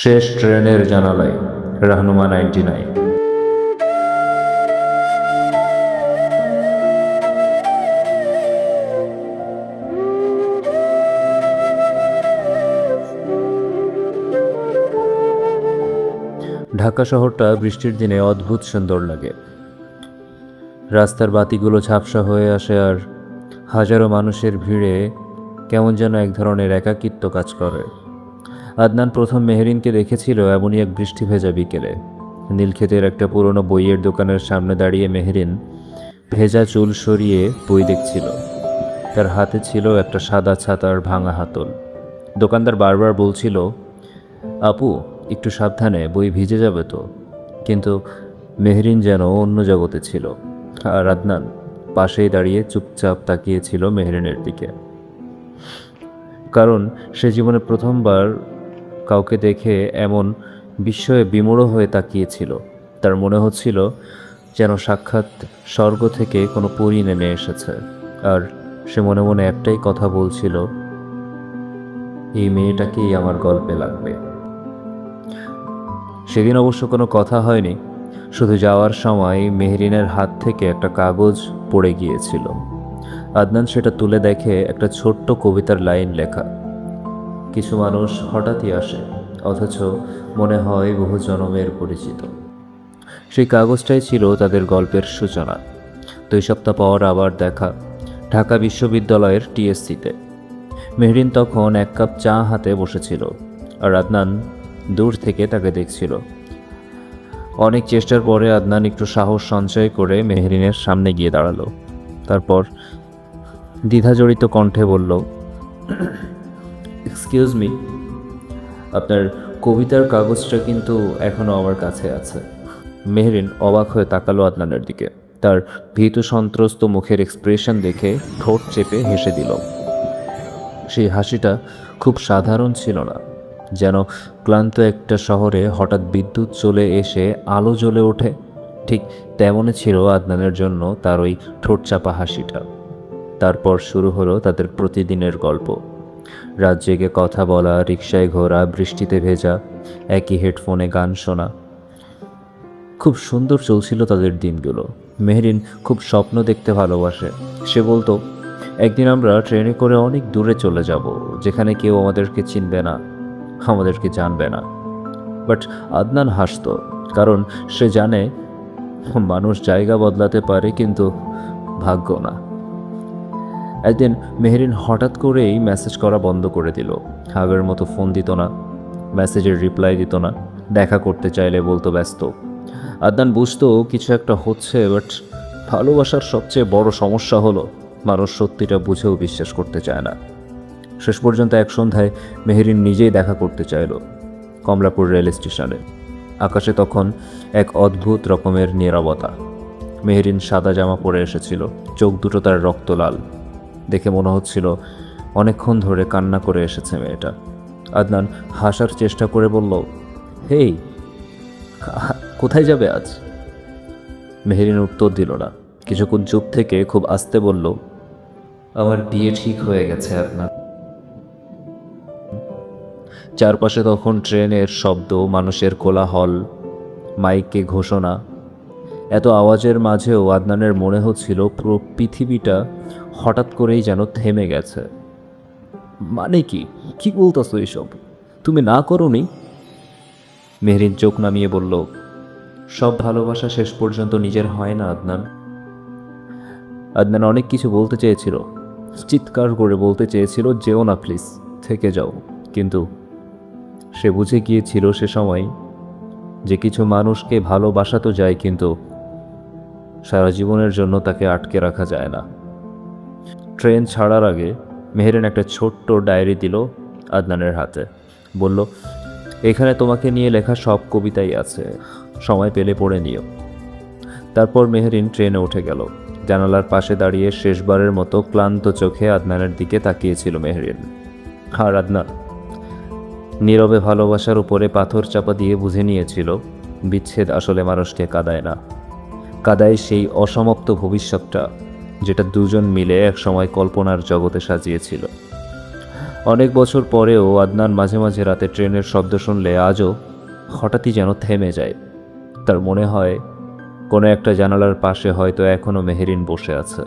শেষ ট্রেনের জানালায় রাহনুমা 99। ঢাকা শহরটা বৃষ্টির দিনে অদ্ভুত সুন্দর লাগে। রাস্তার বাতিগুলো ঝাপসা হয়ে আসে আর হাজারো মানুষের ভিড়ে কেমন যেন এক ধরনের একাকিত্ব কাজ করে। আদনান প্রথম মেহরিনকে দেখেছিল এমনই এক বৃষ্টি ভেজা বিকেলে। নীলক্ষেতের একটা পুরনো বইয়ের দোকানের সামনে দাঁড়িয়ে মেহরিন ভেজা চুল সরিয়ে বই দেখছিল। তার হাতে ছিল একটা সাদা ছাতার ভাঙা হাতল। দোকানদার বারবার বলছিল, আপু একটু সাবধানে, বই ভিজে যাবে তো। কিন্তু মেহরিন যেন অন্য জগতে ছিল। আর আদনান পাশেই দাঁড়িয়ে চুপচাপ তাকিয়েছিল মেহরিনের দিকে। কারণ সে জীবনে প্রথমবার কাউকে দেখে এমন বিস্ময়ে বিমূঢ় হয়ে তাকিয়েছিল। তার মনে হচ্ছিল যেন সাক্ষাৎ স্বর্গ থেকে কোনো পরী নেমে এসেছে। আর সে মনে মনে একটাই কথা বলছিল, এই মেয়েটাকেই আমার গল্পে লাগবে। সেদিন অবশ্য কোনো কথা হয়নি, শুধু যাওয়ার সময় মেহরিনের হাত থেকে একটা কাগজ পড়ে গিয়েছিল। আদনান সেটা তুলে দেখে একটা ছোট্ট কবিতার লাইন লেখা, কিছু মানুষ হঠাৎই আসে, অথচ মনে হয় বহু জনমের পরিচিত। সেই কাগজটাই ছিল তাদের গল্পের সূচনা। 2 সপ্তাহ পর আবার দেখা, ঢাকা বিশ্ববিদ্যালয়ের টিএসসিতে। মেহরিন তখন 1 কাপ চা হাতে বসেছিল, আর আদনান দূর থেকে তাকে দেখছিল। অনেক চেষ্টার পরে আদনান একটু সাহস সঞ্চয় করে মেহরিনের সামনে গিয়ে দাঁড়ালো। তারপর দ্বিধাজড়িত কণ্ঠে বলল, এক্সকিউজ মি, আপনার কবিতার কাগজটা কিন্তু এখনও আমার কাছে আছে। মেহরিন অবাক হয়ে তাকালো আদনানের দিকে। তার ভীতু সন্ত্রস্ত মুখের এক্সপ্রেশন দেখে ঠোঁট চেপে হেসে দিল। সেই হাসিটা খুব সাধারণ ছিল না, যেন ক্লান্ত একটা শহরে হঠাৎ বিদ্যুৎ চলে এসে আলো জ্বলে ওঠে। ঠিক তেমনই ছিল আদনানের জন্য তার ওই ঠোঁট চাপা হাসিটা। তারপর শুরু হলো তাদের প্রতিদিনের গল্প। রাত জেগে কথা বলা, রিকশায় ঘোরা, বৃষ্টিতে ভেজা, একই হেডফোনে গান শোনা। খুব সুন্দর চলছিল তাদের দিনগুলো। মেহরিন খুব স্বপ্ন দেখতে ভালোবাসে। সে বলতো, একদিন আমরা ট্রেনে করে অনেক দূরে চলে যাব, যেখানে কেউ আমাদেরকে চিনবে না, আমাদেরকে জানবে না। বাট আদনান হাসতো, কারণ সে জানে মানুষ জায়গা বদলাতে পারে, কিন্তু ভাগ্য না। একদিন মেহরিন হঠাৎ করেই মেসেজ করা বন্ধ করে দিল। আগের মতো ফোন দিত না, মেসেজের রিপ্লাই দিত না, দেখা করতে চাইলে বলতো ব্যস্ত। আদনান বুঝতো কিছু একটা হচ্ছে, বাট ভালোবাসার সবচেয়ে বড় সমস্যা হলো মানুষ সত্যিটা বুঝেও বিশ্বাস করতে চায় না। শেষ পর্যন্ত এক সন্ধ্যায় মেহরিন নিজেই দেখা করতে চাইল, কমলাপুর রেল স্টেশনে। আকাশে তখন এক অদ্ভুত রকমের নীরবতা। মেহরিন সাদা জামা পরে এসেছিল, চোখ দুটো তার রক্ত লাল। দেখে মনে হচ্ছিল অনেকক্ষণ ধরে কান্না করে এসেছে মেয়েটা। আদনান হাসার চেষ্টা করে বলল, হেই, কোথায় যাবে আজ? মেহরিন উত্তর দিল না। কিছুক্ষণ চুপ থেকে খুব আস্তে বলল, আমার বিয়ে ঠিক হয়ে গেছে আদনান। চারপাশে তখন ট্রেনের শব্দ, মানুষের কোলাহল, মাইকে ঘোষণা। এত আওয়াজের মাঝেও আদনানের মনে হচ্ছিল পুরো পৃথিবীটা হঠাৎ করেই যেন থেমে গেছে। মানে কি বলতেছো এসব? তুমি না করোনি? মেহরিন চোখ নামিয়ে বলল, সব ভালোবাসা শেষ পর্যন্ত নিজের হয় না আদনান। আদনান অনেক কিছু বলতে চেয়েছিল, চিৎকার করে বলতে চেয়েছিল, যেও না প্লিজ, থেকে যাও। কিন্তু সে বুঝে গিয়েছিল সে সময় যে কিছু মানুষকে ভালোবাসা তো যায়, কিন্তু সারা জীবনের জন্য তাকে আটকে রাখা যায় না। ট্রেন ছাড়ার আগে মেহরিন একটা ছোট্ট ডায়েরি দিল আদনানের হাতে। বলল, এখানে তোমাকে নিয়ে লেখা সব কবিতাই আছে, সময় পেলে পড়ে নিও। তারপর মেহরিন ট্রেনে উঠে গেল। জানালার পাশে দাঁড়িয়ে শেষবারের মতো ক্লান্ত চোখে আদনানের দিকে তাকিয়েছিল মেহরিন। আর আদনান নীরবে ভালোবাসার উপরে পাথর চাপা দিয়ে বুঝে নিয়েছিল, বিচ্ছেদ আসলে মানুষকে কাঁদায় না, কাঁদায় সেই অসমাপ্ত ভবিষ্যৎটা যেটা দুজন মিলে একসময় কল্পনার জগতে সাজিয়েছিল। অনেক বছর পরেও আদনান মাঝে মাঝে রাতে ট্রেনের শব্দ শুনলে আজও হঠাৎই যেন থেমে যায়। তার মনে হয় কোনো একটা জানালার পাশে হয়তো এখনও মেহেরিন বসে আছে,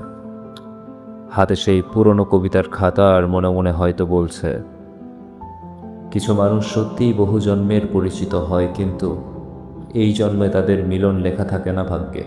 হাতে সেই পুরনো কবিতার খাতা, আর মনে মনে হয়তো বলছে, কিছু মানুষ সত্যিই বহু জন্মের পরিচিত হয়, কিন্তু এই জন্মে তাদের মিলন লেখা থাকে না ভাগ্যে।